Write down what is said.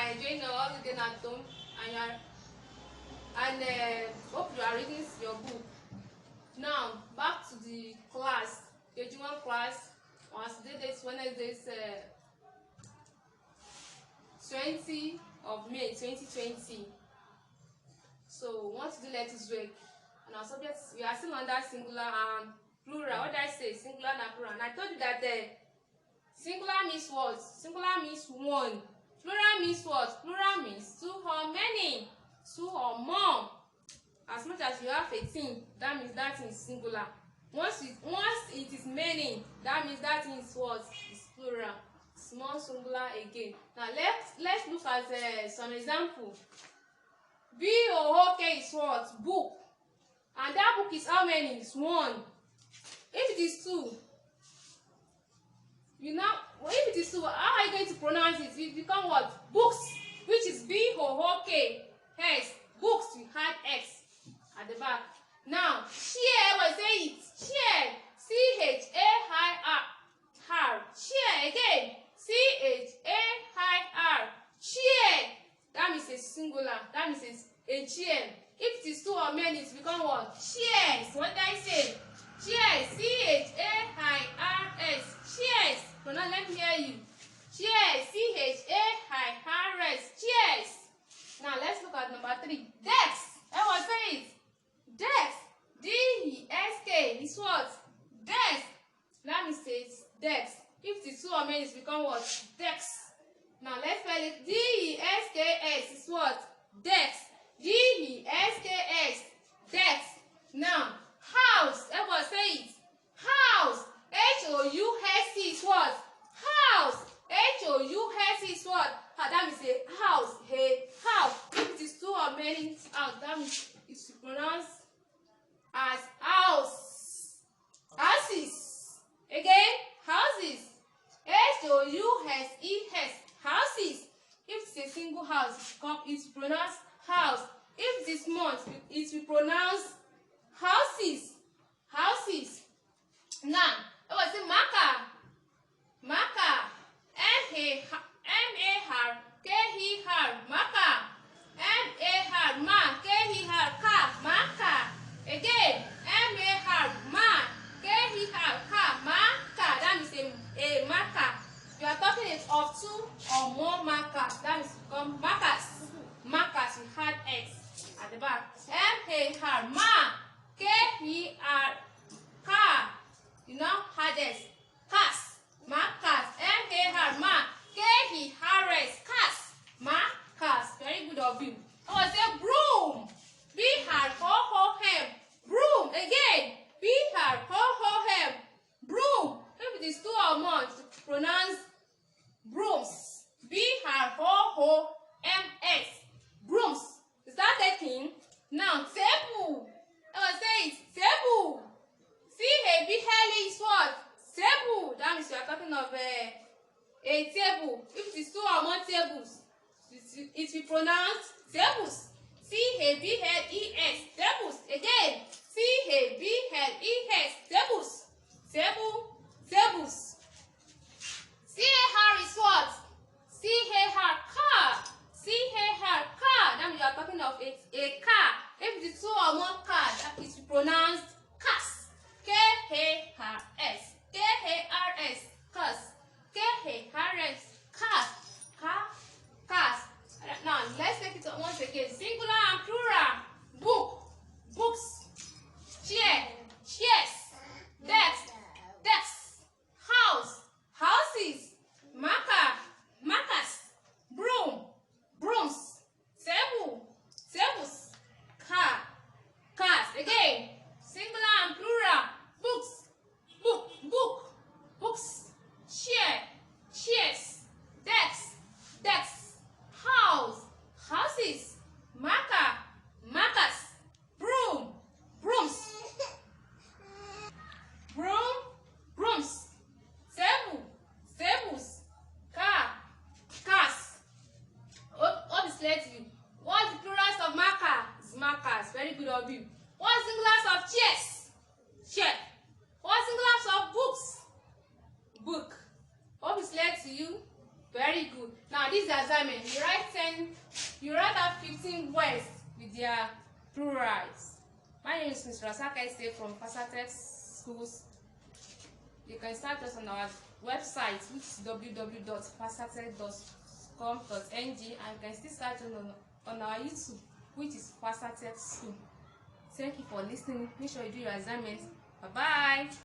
are enjoying your holiday at home and hope you are reading your book. Now back to the class, KG1 class. On today is Wednesday, 20 of May 2020. So we want to do lattice work, and our subjects, we are still under singular and plural. What did I say? Singular and plural. And I told you that singular means what? Singular means one. Plural means what? Plural means two or many, two or more. As much as you have a thing, that means that thing is singular. Once it is many, that means that thing is what? Is plural. Small singular again. Now let's look at some example. BOOK is what? Book. And that book is how many? It's one. If it is two, if it is two, how are you going to pronounce it? It become what? Books, which is BOOK. X. Books, we had X at the back. Now, chair, what say it? Chair. CHAIR. Chair again. CHAIR. Chair. That means a singular. That means a chair. If it is two or many, it become what? Chairs. What did I say? Chairs. CHAIRS. Chairs. No, now let me hear you. Chairs. CHAIRS. Chairs. Now let's look at number 3. Desk. Everyone say it. Desk. DESK is what? Desk. That means it's desk. If it is two or many, it become what? Desk. Now let's spell it. DESKS is what? Desk. DESKS. Desk. Now house. Everyone say it. House. HOUSE is what? House. HOUSE is what? That means a house. A house. If it is two or many, house. That means it's pronounced as house. Houses. Again, houses. HOUSES. Houses. If it's a single house, it's pronounced house. If it is small, it will pronounce houses. Houses. Now, I was saying marker. Marker. MARKER. Marker. MARKER. Marker. Again. Marker. That means a marker. You are talking of two or more markers. That is become markers. Markers, we had X at the back. MAR. Car. You know, hardest. Cars. Markers. MAR. Cars. Markers. Very good of you. I was say broom. BROOM. Broom. Again. BROOM. Broom. If it is two or more, to pronounce brooms. BROOMS. Brooms. Is that taking? Now table. I will say it. Table. CABLE is what? Table. That means you are talking of a table. If it is two or more tables, it will pronounce tables. TABLES. Tables. Again. TABLES. Tables. Table. Tables. CAR is what? CAR. Car. CAR. Car. Now you are talking of a car. If it is two or more cars, that is pronounced cars. KARS. KARS. Cars. KARS. Cars. Cars. Now let's take it once again. Singular and plural. Book. Books. Chair. Chairs. Desk. Desks. House. Houses. Marker. Markers. Broom. Brooms. Table. Tables. Car. Cars. Again. Singular and plural. Books. Book. Books. Chair. Chairs. Desks. Desks. House. Houses. Marker. Markers. Broom. Brooms. Brooms. Table. Tables. Car. Cars. What is left you? What's the plurals of marker? It's markers. Very good of you. What's the singulars of chairs? Chair. What's the singulars of books? Book. What is left to you? Very good. Now Now this assignment, you write out 15 words with their plurals. My name is Ms. Rasaka Ese from Fasatet Schools. You can start us on our website, which is www.fasatet.com.ng, and you can still start on our YouTube, which is Fasatet School. Thank you for listening. Make sure you do your assignments. Bye bye.